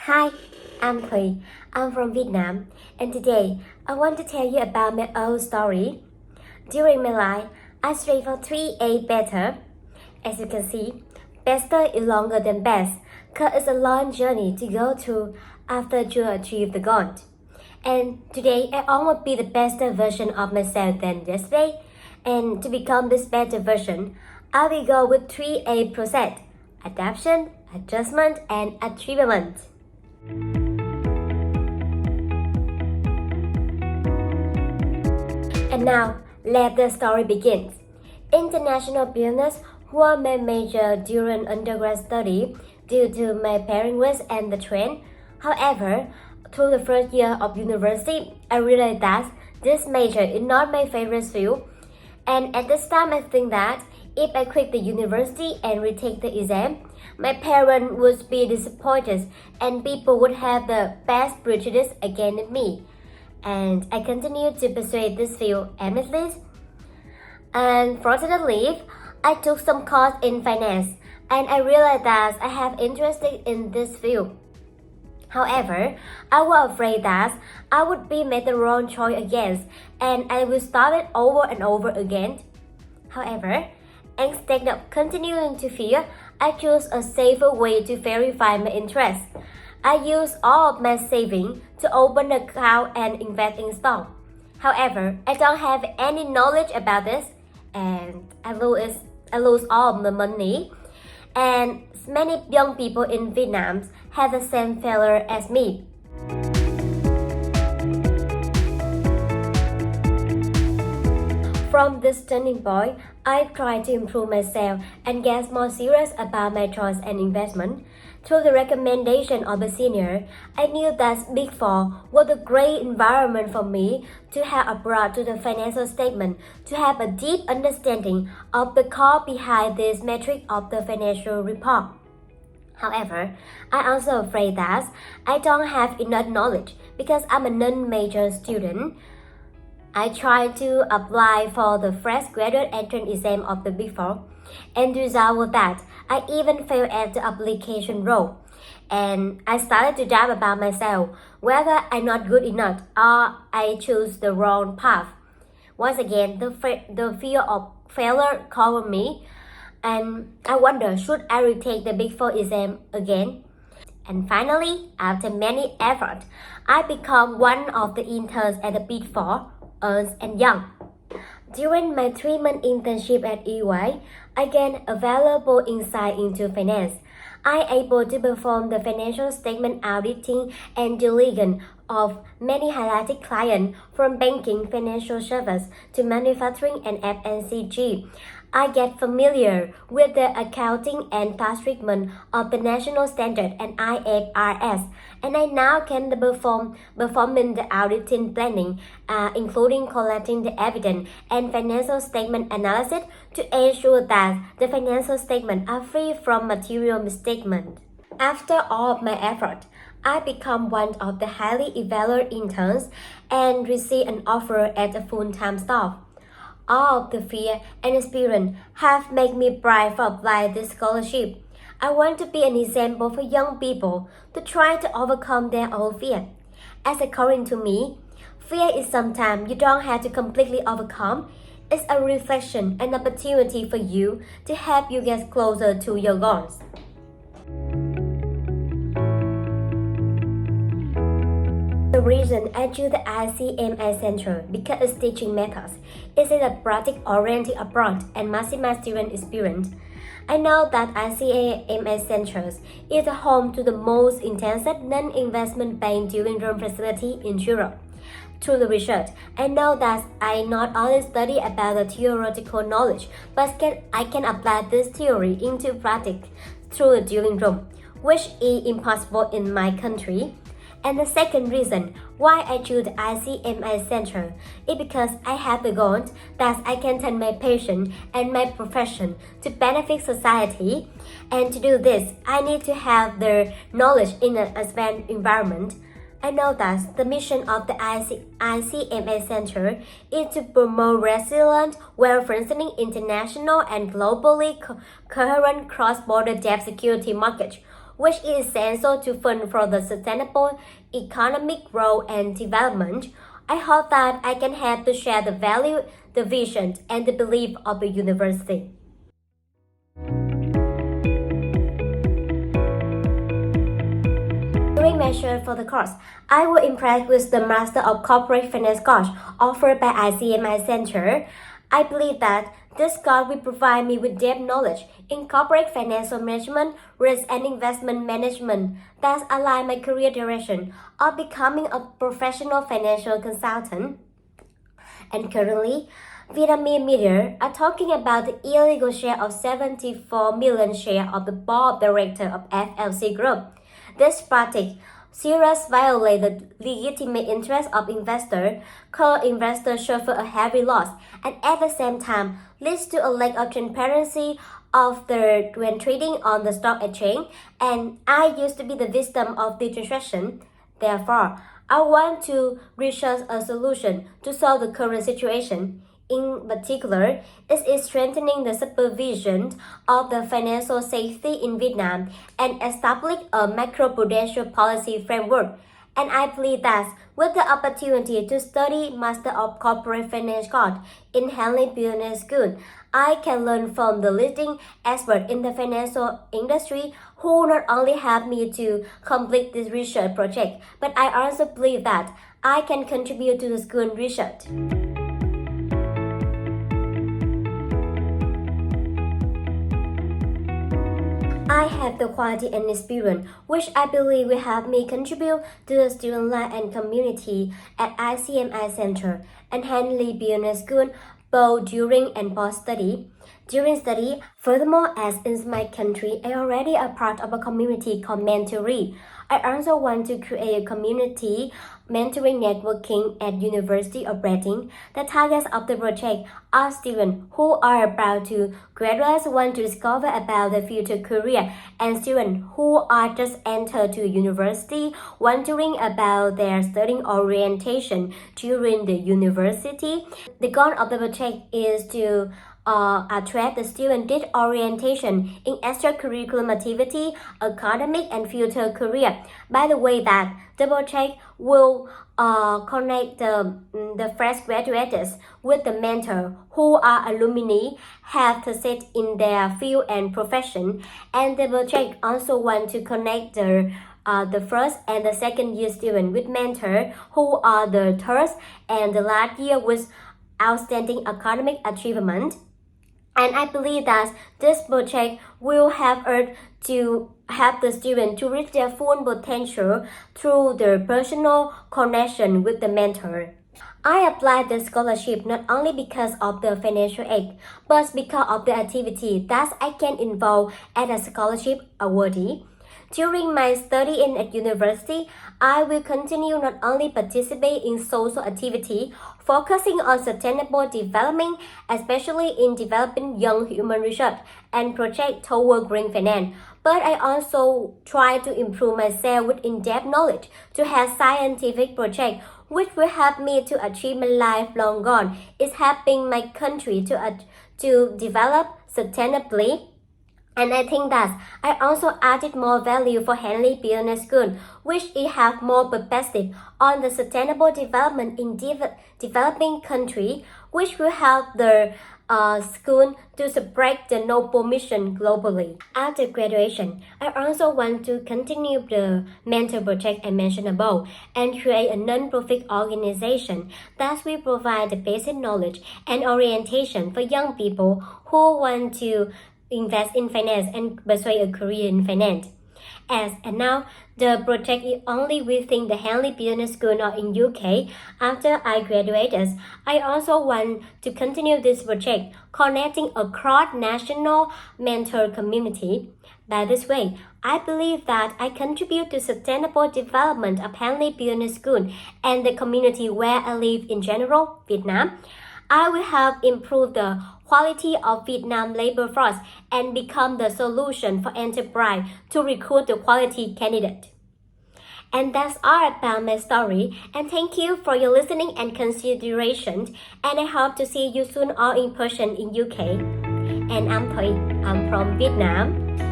Hi, I'm Thuy. I'm from Vietnam, and today I want to tell you about my old story. During my life, I strive for 3A better. As you can see, better is longer than best, cause it's a long journey to go through after you achieve the goal. And today, I want to be the best version of myself than yesterday. And to become this better version, I will go with 3A process: adaptation, adjustment, and achievement. And now, let the story begin. International business was my major during undergrad study due to my parents' wish and the trend. However, through the first year of university, I realized that this major is not my favorite field. And at this time, I think that if I quit the university and retake the exam, my parents would be disappointed and people would have the best prejudice against me. And I continued to pursue this field aimlessly. And fortunately, I took some course in finance and I realized that I have interest in this field. However, I was afraid that I would be made the wrong choice again and I would start it over and over again. However, instead of continuing to fear, I chose a safer way to verify my interest. I used all of my savings to open an account and invest in stock. However, I don't have any knowledge about this and I lose all of the money. And many young people in Vietnam have the same failure as me. From this turning point, I tried to improve myself and get more serious about my choice and investment. Through the recommendation of the senior, I knew that Big Four was a great environment for me to have abroad to the financial statement, to have a deep understanding of the core behind this metric of the financial report. However, I also afraid that I don't have enough knowledge because I'm a non-major student. I tried to apply for the fresh graduate entrance exam of the Big Four, and the result was that I even failed at the application role. And I started to doubt about myself, whether I'm not good enough or I choose the wrong path. Once again, the fear of failure covered me, and I wonder, should I retake the Big Four exam again? And finally, after many efforts, I become one of the interns at the Big Four, Ernst and Young. During my 3-month internship at EY, I gained a valuable insight into finance. I able to perform the financial statement auditing and diligence of many highlighted clients from banking, financial service to manufacturing and FMCG. I get familiar with the accounting and tax treatment of the national standard and IFRS, and I now can performing the auditing planning, including collecting the evidence and financial statement analysis to ensure that the financial statements are free from material misstatement. After all of my effort, I become one of the highly evaluated interns and receive an offer at a full-time staff. All of the fear and experience have made me bright for applying this scholarship. I want to be an example for young people to try to overcome their own fear. As according to me, fear is sometimes you don't have to completely overcome. It's a reflection and opportunity for you to help you get closer to your goals. The reason I choose the ICMI Center because its teaching methods is in a project-oriented approach and maximize student experience. I know that ICMI Centers is the home to the most intensive non-investment bank during room facility in Europe. Through the research, I know that I not only study about the theoretical knowledge, but I can apply this theory into practice through the dealing room, which is impossible in my country. And the second reason why I choose the ICMI Center is because I have the goal that I can turn my passion and my profession to benefit society. And to do this, I need to have the knowledge in an advanced environment. I know that the mission of the ICMA Center is to promote resilient, well-functioning international and globally coherent cross-border debt security markets which is essential to fund for the sustainable economic growth and development. I hope that I can help to share the value, the vision, and the belief of the university. During my search for the course, I was impressed with the Master of Corporate Finance course offered by ICMI Center. I believe that this course will provide me with depth knowledge in corporate financial management, risk and investment management that align my career direction of becoming a professional financial consultant. And currently, Vietnamese media are talking about the illegal share of 74 million share of the board of directors of FLC Group. This practice seriously violates the legitimate interest of investors, cause investors suffer a heavy loss, and at the same time leads to a lack of transparency when trading on the stock exchange. And I used to be the victim of the transaction. Therefore, I want to research a solution to solve the current situation. In particular, it is strengthening the supervision of the financial safety in Vietnam and establish a macroprudential policy framework. And I believe that with the opportunity to study Master of Corporate Finance course in Hanley Business School, I can learn from the leading experts in the financial industry who not only help me to complete this research project, but I also believe that I can contribute to the school research. I have the quality and experience which I believe will help me contribute to the student life and community at ICMI Center and Hanley Business School both during and post-study. During study, furthermore, as in my country, I already a part of a community called Mentoring. I also want to create a community mentoring networking at University of Reading. The targets of the project are students who are about to graduate want to discover about their future career and students who are just entered to university wondering about their studying orientation during the university. The goal of the project is to attract the student did orientation in extracurricular activity, academic and future career. By the way that the project will connect the fresh graduates with the mentor who are alumni have to sit in their field and profession. And the project also want to connect the first and the second year student with mentor who are the third and the last year with outstanding academic achievement. And I believe that this project will help us to help the student to reach their full potential through their personal connection with the mentor. I applied the scholarship not only because of the financial aid, but because of the activity that I can involve as a scholarship awardee. During my study at university, I will continue not only participate in social activity, focusing on sustainable development, especially in developing young human research and project toward green finance, but I also try to improve myself with in-depth knowledge to have scientific projects which will help me to achieve my lifelong goal is helping my country to develop sustainably. And I think that I also added more value for Hanley Business School, which it have more perspective on the sustainable development in developing country, which will help the school to spread the noble mission globally. After graduation, I also want to continue the mentor project I mentioned above and create a non-profit organization that will provide the basic knowledge and orientation for young people who want to invest in finance and pursue a career in finance. And now, the project is only within the Hanley Business School or in UK. After I graduated, I also want to continue this project, connecting across national mentor community. By this way, I believe that I contribute to sustainable development of Hanley Business School and the community where I live in general, Vietnam. I will help improve the quality of Vietnam labor force and become the solution for enterprise to recruit the quality candidate. And that's all about my story. And thank you for your listening and consideration. And I hope to see you soon all in person in UK. And I'm thuy. I'm from Vietnam.